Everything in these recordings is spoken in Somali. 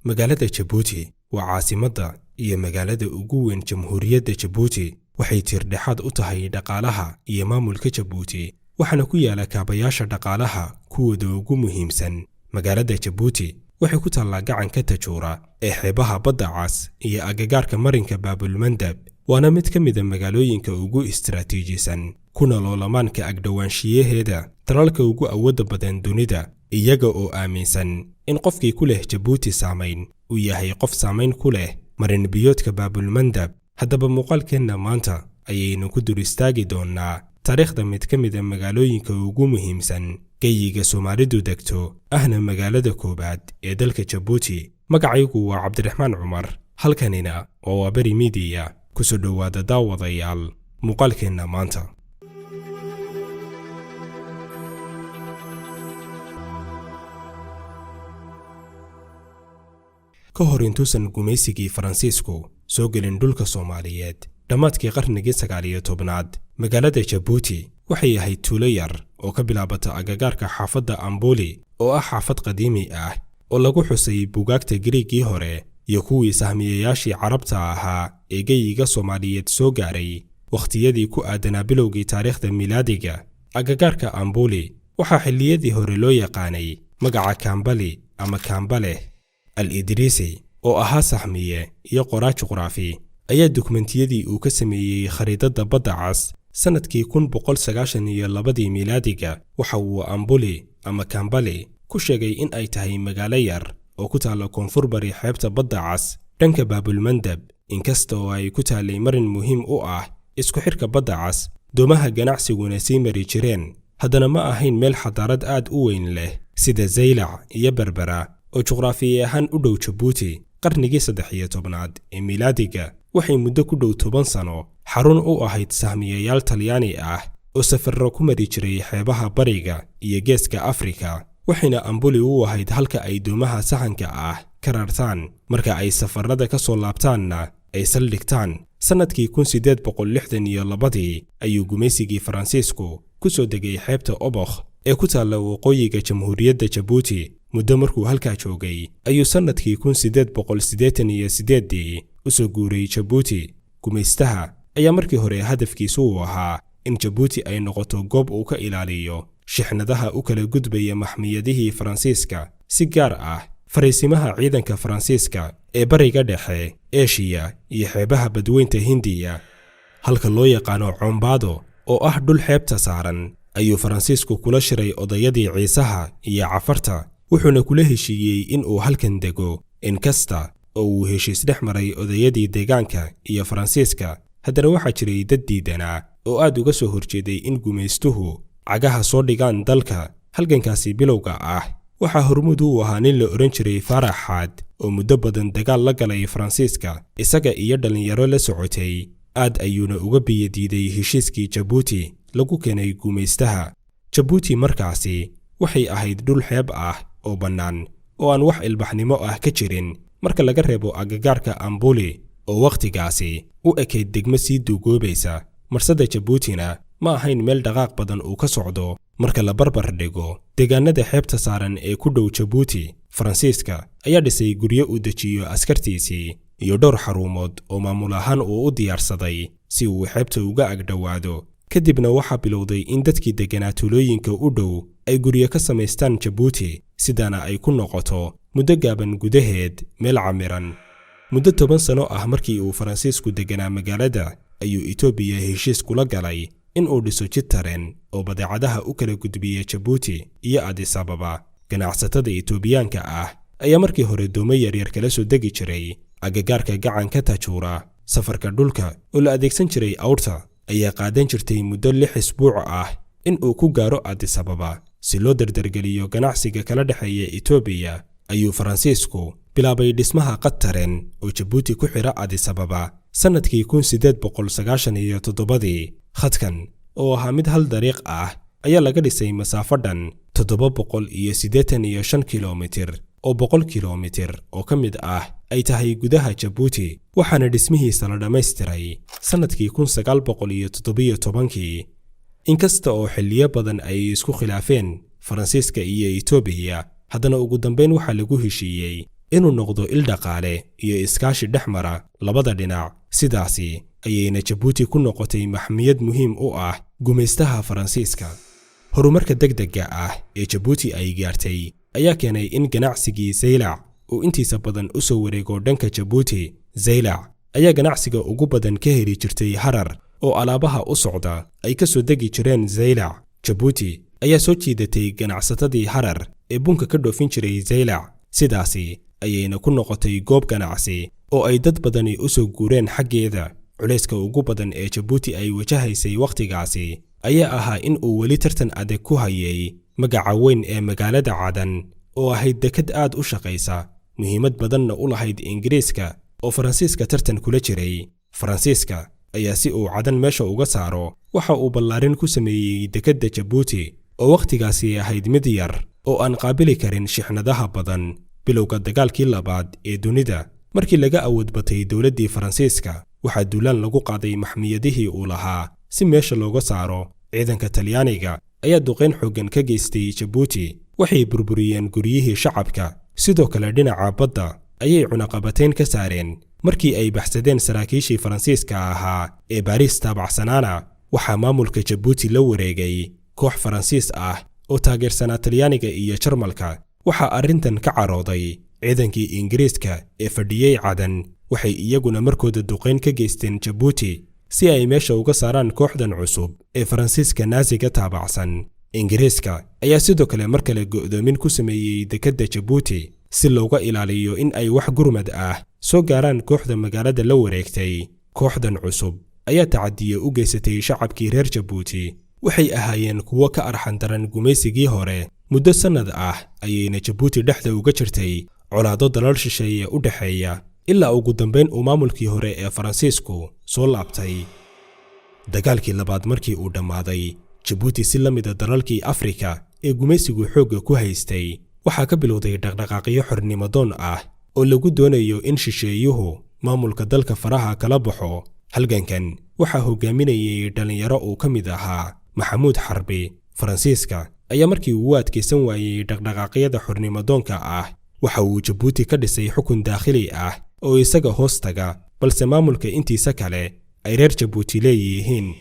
magaalada Jabuuti waa caasimadda iyo magaalada ugu weyn Jamhuuriyadda Jabuuti waxay tiirdhexaad u tahay dhaqaalaha iyo maamulka Jabuuti waxaana ku yaala kaabayaasha dhaqaalaha kuwooda ugu muhiimsan. magaalada Jabuuti waxay ku taallaa gacanka Tajuura ee xeebaha Badda Cas iyo agagaarka marinka Baabulmandab waana mid ka mid ah magaalooyinka ugu istiraatiijisan kuna loolamaanka agdhawaanshiyaheeda dalalka ugu awoodda badan dunida iyaga oo aaminsan in qofkii ku leh Jabuuti saamayn uu yahay qof saamayn ku leh marin biyoodka Baabulmandab. haddaba muuqaalkeenna maanta ayaynu ku dur istaagi doonnaa taariikhda mid ka mid ah magaalooyinka ugu muhiimsan geyiga Soomaalidu degto ahna magaalada koobaad ee dalka Jabuuti. magacaygu waa Cabdiraxmaan Cumar halkanina waa Bari Media. ku soo dhawaada daawadayaal muuqaalkeenna maanta. ka hor intuusan gumaysigii Faransiisku soo gelin dhulka Soomaaliyeed dhammaadkii qarnigii 19aad magaalada Jabuuti waxay ahayd tuulo yar oo ka bilaabata agagaarka xaafadda Amboli oo ah xaafad qadiimi ah oo lagu xusay buugaagta Giriigii hore iyo kuwii sahmiyayaashii Carabta ahaa ee geyiga Soomaaliyeed soo gaaray waqtiyadii ku aadanaa bilowgii taariikhda miilaadiga. agagaarka Amboli waxaa xilliyadii hore loo yaqaanay magaca Kambali ama Kambale. al-Idriisi oo ahaa sahmiye iyo qoraa juqraafi ayaa dukumentiyadii uu ka sameeyey khariidadda Badda Cas sanadkii 1192 miilaadiga waxa uu Amboli ama Kambali ku sheegay in ay tahay magaalo yar oo ku taalla koonfur bari xeebta Badda Cas dhanka Baabulmandab. inkasta oo ay ku taallay marin muhiim u ah isku xirka Badda Cas doomaha ganacsiguna sii mari jireen haddana ma ahayn meel xadaarad aad u weyn leh sida Zaylac iyo Berbera oo juqraafi ahaan u dhow Jabuuti. qarnigii 13aad ee miilaadiga waxay muddo ku dhow 10 sano xarun u ahayd sahmiyayaal Talyaani ah oo safarro ku mari jiray xeebaha bariga iyo geeska Afrika waxayna Amboli u ahayd halka ay doomaha sahanka ah ka rartaan marka ay safarrada ka soo laabtaanna ay saldhigtaan. sanadkii 1862 ayuu gumaysigii Faransiisku ku soo degay xeebta Obokh ee ku taalla waqooyiga Jamhuuriyadda Jabuuti. muddo markuu halkaa joogay ayuu sanadkii 1888 u soo guuray Jabuuti. gumaystaha ayaa markii hore hadafkiisu u ahaa in Jabuuti ay noqoto goob uu ka ilaaliyo shixnadaha u kala gudbaya maxmiyadihii Faransiiska, si gaar ah fariisimaha ciidanka Faransiiska ee bariga dhexe, Aasiya iyo xeebaha badweynta Hindiya. halka loo yaqaano Combado oo ah dhul xeebta saaran ayuu Faransiisku kula shiray odayadii Ciisaha iyo Cafarta wuxuuna kula heshiiyey in uu halkan dego. inkasta oo uu heshiis dhex maray odayadii deegaanka iyo Faransiiska haddana waxaa jiray dad diidanaa oo aad uga soo horjeeday in gumaystuhu cagaha soo dhigaan dalka. halgankaasi bilowga ah waxaa hormuud u ahaa nin la oran jiray Faarax Xaad oo muddo badan dagaal la galay Faransiiska isaga iyo dhalinyaro la socotay. aad ayuuna uga biyadiiday heshiiskii Jabuuti lagu keenay gumaystaha. Jabuuti markaasi waxay ahayd dhul xeeb ah oo bannaan oo aan wax ilbaxnimo ah ka jirin marka laga reebo agagaarka Amboli oo waqtigaasi u ekayd degmo sii duugoobaysa. marsada Jabuutina ma ahayn meel dhaqaaq badan uu ka socdo marka la barbar dhigo deegaanada xeebta saaran ee ku dhow Jabuuti. Faransiiska ayaa dhisay guryo uu dejiyo askartiisii iyo dhowr xarumood oo maamul ahaan uu u diyaarsaday si uu xeebta uga agdhowaado. kadibna waxaa bilowday in dadkii deganaa tuulooyinka u dhow ay guryo ka samaystaan Jabuuti sidana ay ku noqoto muddo gaaban gudaheed meel camiran. muddo 10 sano ah markii uu Faransiisku deganaa magaalada ayuu Itoobiya heshiis kula galay in uu dhiso jid tareen oo badeecadaha u kala gudbiya Jabuuti iyo Addis Ababa. ganacsatada Itoobiyaanka ah ayaa markii hore doomo yaryar kala soo degi jiray agagaarka gacanka Tajuura. safarka dhulka oo la adeegsan jiray awrta ayaa qaadan jirtay muddo 6 isbuuc ah in uu ku gaaro Addis Ababa. si loo dardargeliyo ganacsiga kala dhexeeya Itoobiya ayuu Faransiisku bilaabay dhismaha qad tareen oo Jabuuti ku xira Addis Ababa sanadkii 1897. khadkan oo ahaa mid hal dariiq ah ayaa laga dhisay masaafo dhan 785 kiiloomitir oo 100 kiiloomitir oo ka mid ah ay tahay gudaha Jabuuti waxaana dhismihiisa la dhammaystiray sanadkii 1917. inkasta oo xilliyo badan ay isku khilaafeen Faransiiska iyo Itoobiya haddana ugu dambeyn waxaa lagu heshiiyey inuu noqdo il dhaqaale iyo iskaashi dhexmara labada dhinac. sidaasi ayayna Jabuuti ku noqotay maxmiyad muhiim u ah gumaystaha Faransiiska. horumarka degdega ah ee Jabuuti ay gaartay ayaa keenay in ganacsigii Zeylac uu intiisa badan u soo wareego dhanka Jabuuti. Zeylac ayaa ganacsiga ugu badan ka heli jirtay Harar oo alaabaha u socda ay ka soo degi jireen Zeylac. Jabuuti ayaa soo jiidatay ganacsatadii Harar ee bunka ka dhoofin jiray Zeylac. sidaasi ayayna ku noqotay goob ganacsi oo ay dad badani u soo guureen xaggeeda. culayska ugu badan ee Jabuuti ay wajahaysay waqtigaasi ayaa ahaa in uu weli tartan adag ku hayay magaca weyn ee magaalada Cadan oo ahayd dekad aad u shaqaysa, muhiimad badanna u lahayd Ingiriiska oo Faransiiska tartan kula jiray. Faransiiska ayaa si uu Cadan meesha uga saaro waxa uu ballaarin ku sameeyey dekadda Jabuuti oo waqtigaasi ahayd mid yar oo aan qaabili karin shixnadaha badan. bilowga dagaalkii labaad ee dunida markii laga awood batay dowladdii Faransiiska waxaa duulaan lagu qaaday maxmiyadihii uu lahaa si meesha looga saaro. ciidanka Talyaaniga ayaa duqeyn xooggan ka geystay Jabuuti. waxay burburiyeen guryihii shacabka. sidoo kale dhinaca badda ayay cunaqabateyn ka saareen. markii ay baxsadeen saraakiishii Faransiiska ahaa ee Paris taabacsanaana waxaa maamulka Jabuuti la wareegay koox Faransiis ah oo taageersanaa Talyaaniga iyo Jarmalka. waxaa arrintan ka carooday ciidankii Ingiriiska ee fadhiyay Cadan. waxay iyaguna markooda duqeyn ka geysteen Jabuuti si ay meesha uga saaraan kooxdan cusub ee Faransiiska Naasiga taabacsan. Ingiriiska ayaa sidoo kale mar kale go'doomin ku sameeyey dekadda Jabuuti si looga ilaaliyo in ay wax gurmad ah soo gaaraan kooxda magaalada la wareegtay. kooxdan cusub ayaa tacadiye u geysatay shacabkii reer Jabuuti. waxay ahaayeen kuwo ka arxan daran gumaysigii hore. muddo sannad ah ayayna Jabuuti dhexda uga jirtay colaado dalal shisheeye u dhaxeeya ilaa ugu dambeyn uu maamulkii hore ee Faransiisku soo laabtay. dagaalkii labaad markii uu dhammaaday, Jabuuti si la mid ah dalalkii Afrika ee gumaysigu xoogga ku haystay waxaa ka bilowday dhaqdhaqaaqyo xornimo-doon ah oo lagu doonayo in shisheeyuhu maamulka dalka faraha kala baxo. halgankan waxaa hogaaminayay dhalinyaro uu ka mid ahaa Maxamuud Xarbi. Faransiiska ayaa markii uu adkeysan waayay dhaqdhaqaaqyada xornimo-doonka ah waxa uu Jabuuti ka dhisay xukun daakhili ah oo isaga hoos taga, balse maamulka intiisa kale ay reer Jabuuti leeyihiin.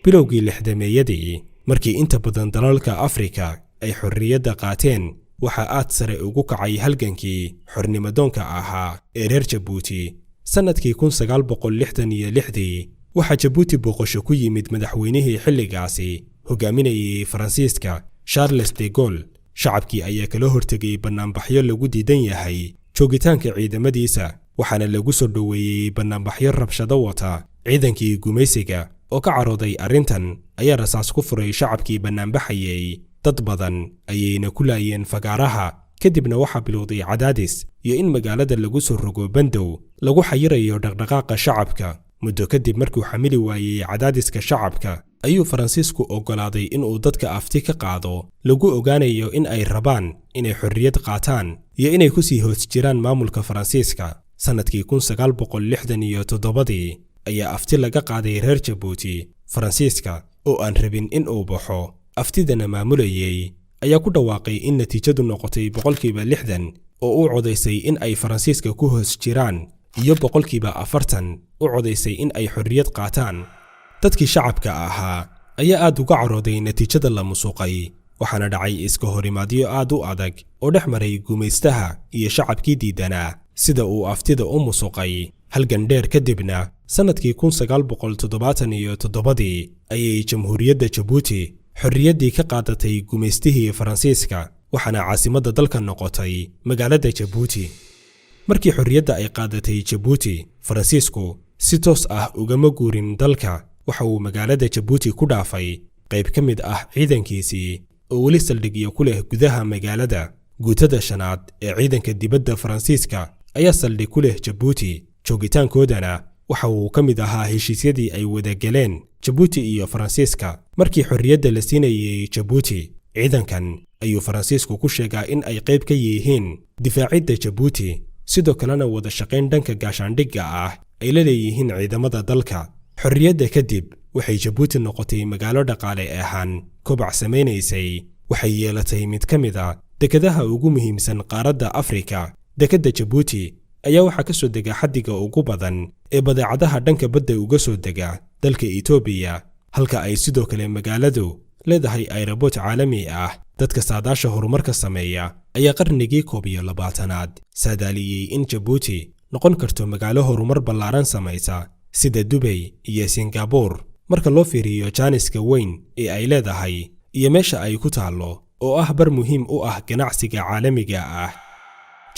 bilowgii lixdameeyadii markii inta badan dalalka Afrika ay xorriyadda qaateen waxaa aad sare ugu kacay halgankii xornimo-doonka ahaa ee reer Jabuuti. sannadkii 1966 waxaa Jabuuti booqasho ku yimid madaxweynihii xilligaasi hogaaminayay Faransiiska Charles de Gaulle. shacabkii ayaa kala hortegay bannaanbaxyo lagu diidan yahay joogitaanka ciidamadiisa, waxaana lagu soo dhoweeyey bannaanbaxyo rabshado wata. ciidankii gumaysiga oo ka carooday arrintan ayaa rasaas ku furay shacabkii bannaanbaxayay. dad badan ayayna ku laayeen fagaaraha. kadibna waxaa bilowday cadaadis iyo in magaalada lagu soo rogo bandow lagu xayirayo dhaqdhaqaaqa shacabka. muddo kadib markuu xamili waayey cadaadiska shacabka ayuu Faransiisku ogolaaday in uu dadka afti ka qaado lagu ogaanayo in ay rabaan inay xorriyad qaataan iyo inay ku sii hoos jiraan maamulka Faransiiska. sannadkii 1967 ayaa afti laga qaaday reer Jabuuti. Faransiiska oo aan rabin in uu baxo aftidana maamulayay ayaa ku dhawaaqay in natiijadu noqotay 60% oo u codaysay in ay Faransiiska ku hoos jiraan iyo 40% u codaysay in ay xorriyad qaataan. dadkii shacabka ahaa ayaa aad uga carooday natiijada la musuqay, waxaana dhacay iska horimaadyo aad u adag oo dhex maray gumaystaha iyo shacabkii diidanaa sida uu aftida u musuqay. halgan dheer kadibna sannadkii 1977 ayay Jamhuuriyadda Jabuuti xorriyaddii ka qaadatay gumaystihii Faransiiska, waxaana caasimadda dalka noqotay magaalada Jabuuti. markii xorriyadda ay qaadatay Jabuuti, Faransiisku si toos ah ugama guurin dalka. waxa uu magaalada Jabuuti ku dhaafay qayb ka mid ah ciidankiisii oo weli saldhigyo ku leh gudaha magaalada. guutada shanaad ee ciidanka dibadda Faransiiska ayaa saldhig ku leh Jabuuti. joogitaankoodana waxa uu ka mid ahaa heshiisyadii ay wada galeen Jabuuti iyo Faransiiska markii xorriyadda la siinayay Jabuuti. ciidankan ayuu Faransiisku ku sheegaa in ay qayb ka yihiin difaacidda Jabuuti, sidoo kalena wada shaqayn dhanka gaashaandhigga ah ay la leeyihiin ciidamada dalka. xorriyadda kadib waxay Jabuuti noqotay magaalo dhaqaale ahaan kobac samaynaysay. waxay yeelatay mid ka mid ah dekadaha ugu muhiimsan qaaradda Afrika, dekedda Jabuuti ayaa waxaa ka soo dega xaddiga ugu badan ee badeecadaha dhanka badda uga soo dega dalka Itoobiya, halka ay sidoo kale magaaladu leedahay aeroboort caalami ah. dadka saadaasha horumarka sameeya ayaa qarnigii 21aad saadaaliyey in Jabuuti noqon karto magaalo horumar ballaaran samaysa sida Dubai iyo Singapore marka loo fiiriyo jaaniska weyn ee ay leedahay iyo meesha ay ku taalo oo ah bar muhiim u ah ganacsiga caalamiga ah.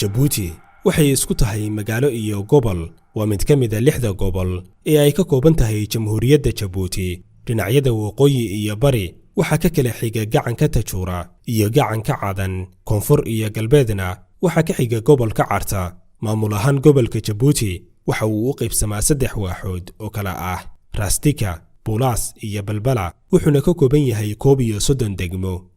Jabuuti waxay isku tahay magaalo iyo gobol, waa mid ka mid ah 6 gobol ee ay ka kooban tahay Jamhuuriyadda Jabuuti. dhinacyada waqooyi iyo bari waxaa ka kala xiga gacanka Tajuura iyo gacanka Cadan, koonfur iyo galbeedna waxaa ka xiga gobolka Carta. maamul ahaan gobolka Jabuuti waxa uu u qaybsamaa 3 waaxood oo kala ah Raastika, Buulaas iyo Balbala, wuxuuna ka kooban yahay 31 degmo.